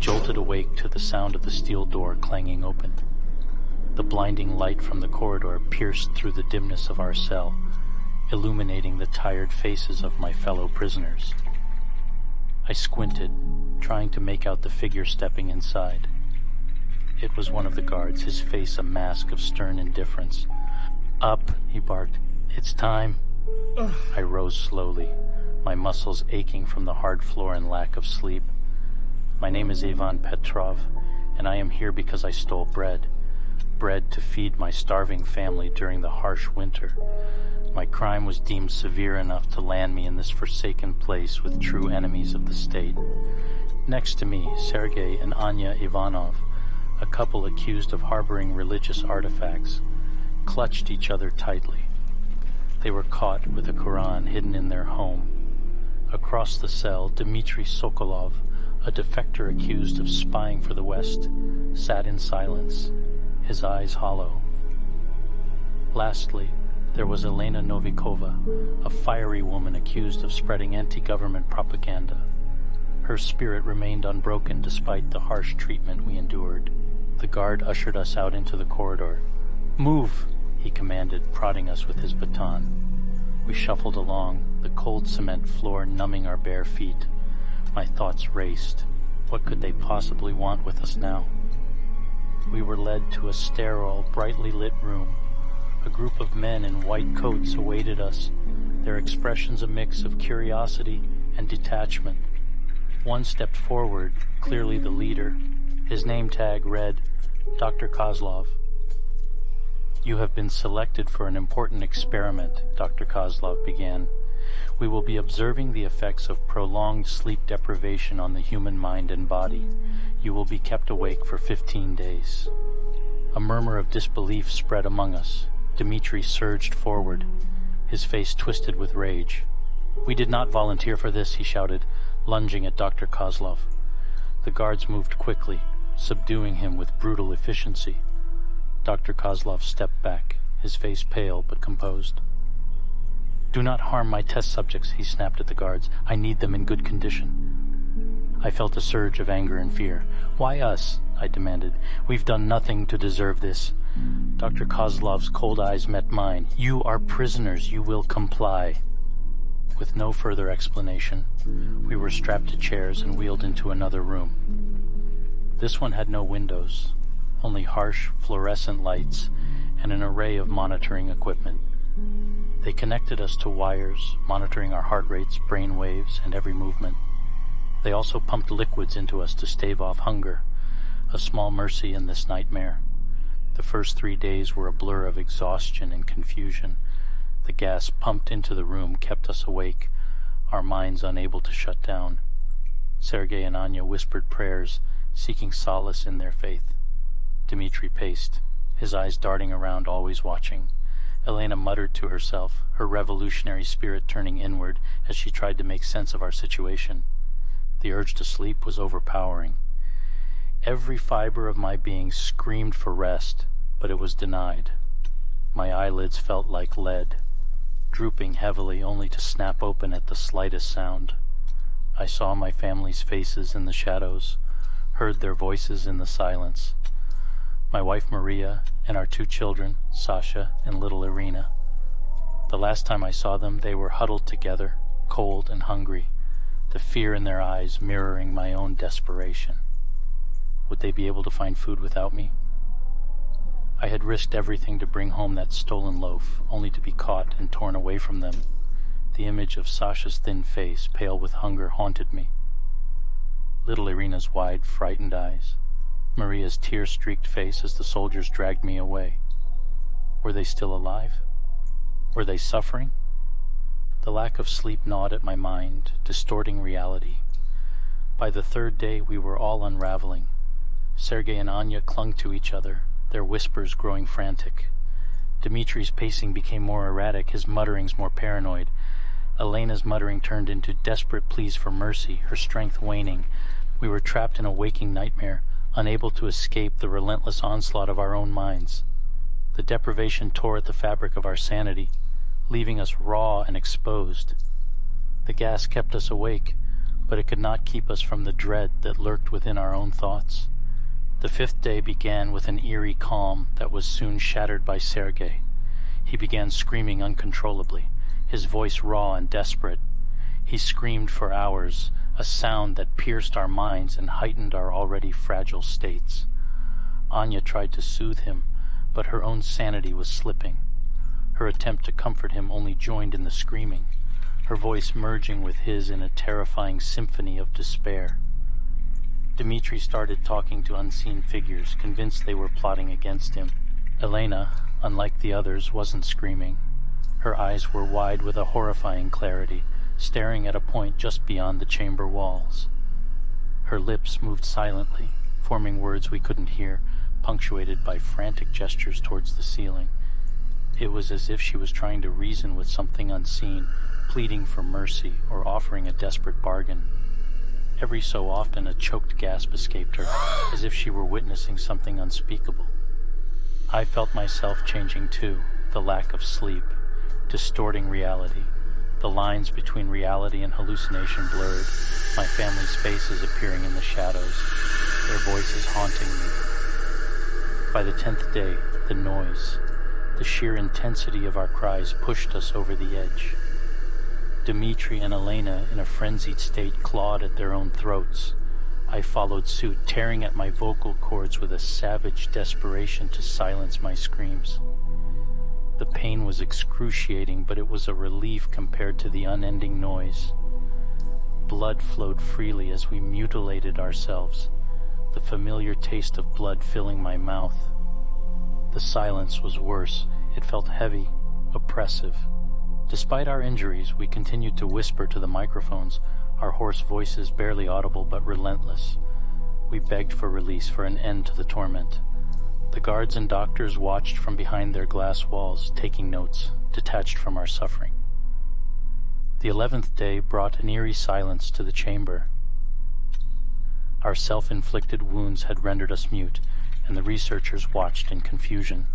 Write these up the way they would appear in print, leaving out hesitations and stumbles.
jolted awake to the sound of the steel door clanging open. The blinding light from the corridor pierced through the dimness of our cell, illuminating the tired faces of my fellow prisoners. I squinted, trying to make out the figure stepping inside. It was one of the guards, his face a mask of stern indifference. "Up," he barked. "It's time." I rose slowly, my muscles aching from the hard floor and lack of sleep. "My name is Ivan Petrov, and I am here because I stole bread to feed my starving family during the harsh winter. My crime was deemed severe enough to land me in this forsaken place with true enemies of the state. Next to me, Sergei and Anya Ivanov, a couple accused of harboring religious artifacts, clutched each other tightly. They were caught with a Quran hidden in their home. Across the cell, Dmitry Sokolov, a defector accused of spying for the West, sat in silence, his eyes hollow. Lastly, there was Elena Novikova, a fiery woman accused of spreading anti-government propaganda. Her spirit remained unbroken despite the harsh treatment we endured. The guard ushered us out into the corridor. "Move," he commanded, prodding us with his baton. We shuffled along, the cold cement floor numbing our bare feet. My thoughts raced. What could they possibly want with us now? We were led to a sterile, brightly lit room. A group of men in white coats awaited us, their expressions a mix of curiosity and detachment. One stepped forward, clearly the leader. His name tag read, Dr. Kozlov. "You have been selected for an important experiment," Dr. Kozlov began. "We will be observing the effects of prolonged sleep deprivation on the human mind and body. You will be kept awake for 15 days. A murmur of disbelief spread among us. Dmitry surged forward, his face twisted with rage. "We did not volunteer for this," he shouted, lunging at Dr. Kozlov. The guards moved quickly, subduing him with brutal efficiency. Dr. Kozlov stepped back, his face pale but composed. "Do not harm my test subjects," he snapped at the guards. "I need them in good condition." I felt a surge of anger and fear. "Why us?" I demanded. "We've done nothing to deserve this." Dr. Kozlov's cold eyes met mine. "You are prisoners. You will comply." With no further explanation, we were strapped to chairs and wheeled into another room. This one had no windows, only harsh fluorescent lights and an array of monitoring equipment. They connected us to wires, monitoring our heart rates, brain waves, and every movement. They also pumped liquids into us to stave off hunger, a small mercy in this nightmare. The first 3 days were a blur of exhaustion and confusion. The gas pumped into the room kept us awake, our minds unable to shut down. Sergei and Anya whispered prayers, seeking solace in their faith. Dmitry paced, his eyes darting around, always watching. Elena muttered to herself, her revolutionary spirit turning inward as she tried to make sense of our situation. The urge to sleep was overpowering. Every fiber of my being screamed for rest, but it was denied. My eyelids felt like lead, drooping heavily only to snap open at the slightest sound. I saw my family's faces in the shadows, heard their voices in the silence. My wife Maria and our 2 children, Sasha and little Irina. The last time I saw them, they were huddled together, cold and hungry, the fear in their eyes mirroring my own desperation. Would they be able to find food without me? I had risked everything to bring home that stolen loaf, only to be caught and torn away from them. The image of Sasha's thin face, pale with hunger, haunted me. Little Irina's wide, frightened eyes. Maria's tear-streaked face as the soldiers dragged me away. Were they still alive? Were they suffering? The lack of sleep gnawed at my mind, distorting reality. By the 3rd day, we were all unraveling. Sergei and Anya clung to each other, their whispers growing frantic. Dmitry's pacing became more erratic, his mutterings more paranoid. Elena's muttering turned into desperate pleas for mercy, her strength waning. We were trapped in a waking nightmare, unable to escape the relentless onslaught of our own minds. The deprivation tore at the fabric of our sanity, leaving us raw and exposed. The gas kept us awake, but it could not keep us from the dread that lurked within our own thoughts. The 5th day began with an eerie calm that was soon shattered by Sergei. He began screaming uncontrollably, his voice raw and desperate. He screamed for hours, a sound that pierced our minds and heightened our already fragile states. Anya tried to soothe him, but her own sanity was slipping. Her attempt to comfort him only joined in the screaming, her voice merging with his in a terrifying symphony of despair. Dmitri started talking to unseen figures, convinced they were plotting against him. Elena, unlike the others, wasn't screaming. Her eyes were wide with a horrifying clarity, staring at a point just beyond the chamber walls. Her lips moved silently, forming words we couldn't hear, punctuated by frantic gestures towards the ceiling. It was as if she was trying to reason with something unseen, pleading for mercy or offering a desperate bargain. Every so often a choked gasp escaped her, as if she were witnessing something unspeakable. I felt myself changing too, the lack of sleep, distorting reality, the lines between reality and hallucination blurred, my family's faces appearing in the shadows, their voices haunting me. By the 10th day, the noise, the sheer intensity of our cries pushed us over the edge. Dmitri and Elena, in a frenzied state, clawed at their own throats. I followed suit, tearing at my vocal cords with a savage desperation to silence my screams. The pain was excruciating, but it was a relief compared to the unending noise. Blood flowed freely as we mutilated ourselves, the familiar taste of blood filling my mouth. The silence was worse. It felt heavy, oppressive. Despite our injuries, we continued to whisper to the microphones, our hoarse voices barely audible but relentless. We begged for release, for an end to the torment. The guards and doctors watched from behind their glass walls, taking notes, detached from our suffering. The 11th day brought an eerie silence to the chamber. Our self-inflicted wounds had rendered us mute, and the researchers watched in confusion.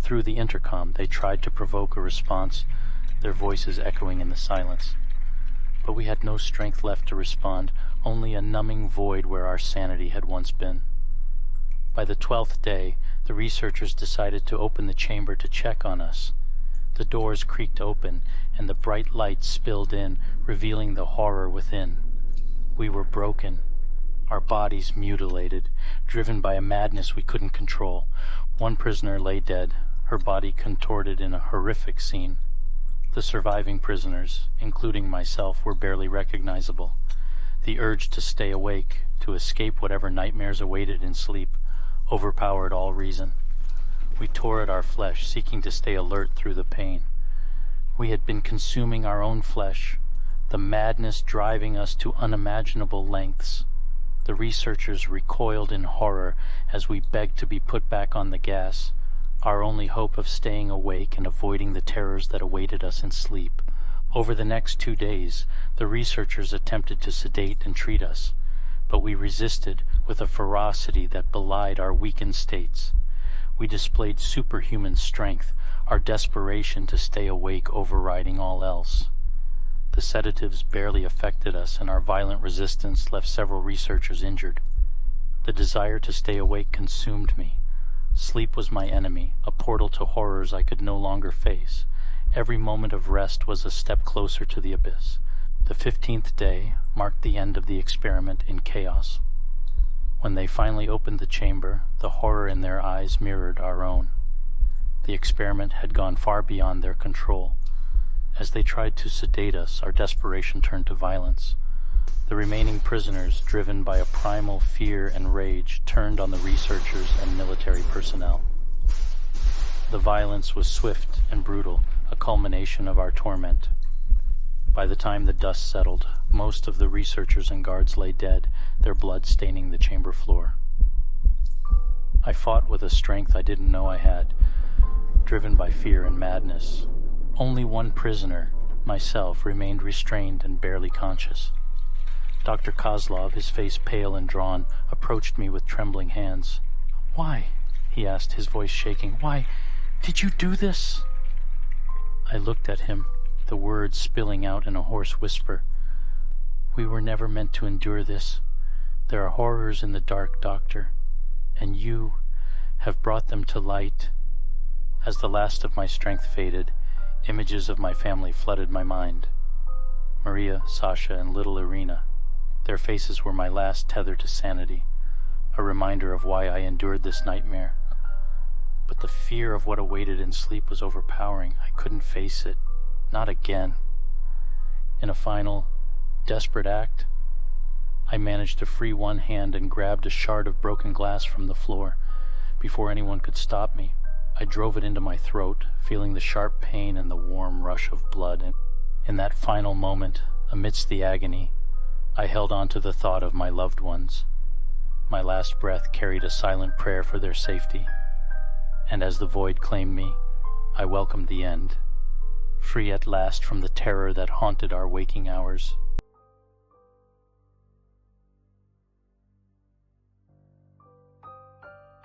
Through the intercom, they tried to provoke a response, their voices echoing in the silence. But we had no strength left to respond, only a numbing void where our sanity had once been. By the 12th day, the researchers decided to open the chamber to check on us. The doors creaked open, and the bright light spilled in, revealing the horror within. We were broken, our bodies mutilated, driven by a madness we couldn't control. One prisoner lay dead, her body contorted in a horrific scene. The surviving prisoners, including myself, were barely recognizable. The urge to stay awake, to escape whatever nightmares awaited in sleep, overpowered all reason. We tore at our flesh, seeking to stay alert through the pain. We had been consuming our own flesh, the madness driving us to unimaginable lengths. The researchers recoiled in horror as we begged to be put back on the gas, our only hope of staying awake and avoiding the terrors that awaited us in sleep. Over the next 2 days, the researchers attempted to sedate and treat us, but we resisted with a ferocity that belied our weakened states. We displayed superhuman strength, our desperation to stay awake overriding all else. The sedatives barely affected us, and our violent resistance left several researchers injured. The desire to stay awake consumed me. Sleep was my enemy, a portal to horrors I could no longer face. Every moment of rest was a step closer to the abyss. The 15th day marked the end of the experiment in chaos. When they finally opened the chamber, the horror in their eyes mirrored our own. The experiment had gone far beyond their control. As they tried to sedate us, our desperation turned to violence. The remaining prisoners, driven by a primal fear and rage, turned on the researchers and military personnel. The violence was swift and brutal, a culmination of our torment. By the time the dust settled, most of the researchers and guards lay dead, their blood staining the chamber floor. I fought with a strength I didn't know I had, driven by fear and madness. Only one prisoner, myself, remained restrained and barely conscious. Dr. Kozlov, his face pale and drawn, approached me with trembling hands. "Why?" he asked, his voice shaking. "Why did you do this?" I looked at him, the words spilling out in a hoarse whisper. We were never meant to endure this. There are horrors in the dark, Doctor, and you have brought them to light. As the last of my strength faded, images of my family flooded my mind. Maria, Sasha, and little Irina. Their faces were my last tether to sanity, a reminder of why I endured this nightmare. But the fear of what awaited in sleep was overpowering. I couldn't face it. Not again. In a final, desperate act, I managed to free one hand and grabbed a shard of broken glass from the floor. Before anyone could stop me, I drove it into my throat, feeling the sharp pain and the warm rush of blood. And in that final moment, amidst the agony, I held on to the thought of my loved ones. My last breath carried a silent prayer for their safety. And as the void claimed me, I welcomed the end, free at last from the terror that haunted our waking hours.